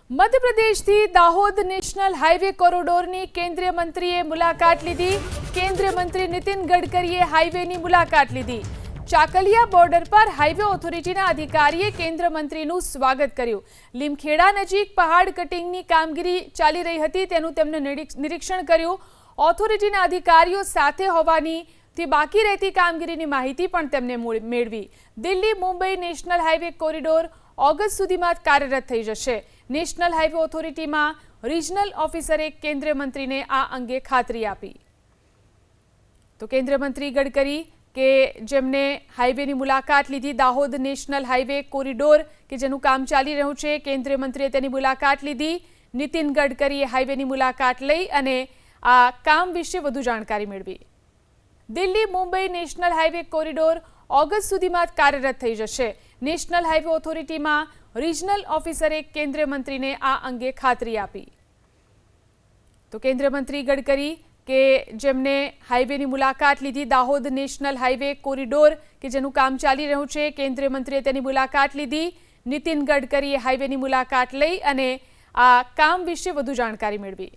मध्य प्रदेश थी Dahod national highway कोरिडोरनी केंद्रीय मंत्रीए मुलाकात लीधी। केंद्रीय मंत्री नितिन गडकरीए हाईवेनी मुलाकात लीधी। चाकलिया बॉर्डर पर हाईवे ऑथोरिटीना अधिकारीए केंद्र मंत्रीनुं स्वागत कर्युं। લીમખેડા नजीक पहाड़ कटिंगनी कामगीरी चाली रही हती तेनुं तेमणे निरीक्षण कर्युं। ऑथोरिटीना अधिकारीओ साथे होवानी बाकी रहती कामगीरीनी माहिती पण तेमणे मेळवी। Delhi Mumbai national highway corridor August सुधीमां कार्यरत थई जशे। नेशनल हाईवे ऑथोरिटीमां रीजनल ऑफिसरे केंद्रीय मंत्रीने आ अंगे खातरी आपी। तो केंद्रीय मंत्री गडकरी के जेमने हाईवेनी मुलाकात लीधी, दाहोद नेशनल हाईवे कोरिडोर के जेनुं काम चाली रह्युं छे, केंद्रीय मंत्रीए तेनी मुलाकात लीधी। नितिन गडकरीए हाईवेनी मुलाकात लई अने आ काम विषे वधु जाणकारी मेळवी। Delhi Mumbai national highway corridor August सुधीमां कार्यरत थई जशे। नेशनल हाईवे ऑथोरिटीमां रीजनल ऑफिसरे केंद्रीय मंत्रीने आ अंगे खातरी आपी। तो केंद्रीय मंत्री गडकरी के जेमने हाईवेनी मुलाकात लीधी, दाहोद नेशनल हाईवे कोरिडोर के जेनुं काम चाली रह्युं छे, केंद्रीय मंत्रीए तेनी मुलाकात लीधी। नितिन गडकरीए हाईवेनी मुलाकात लई अने आ काम विषे वधु जाणकारी मेळवी।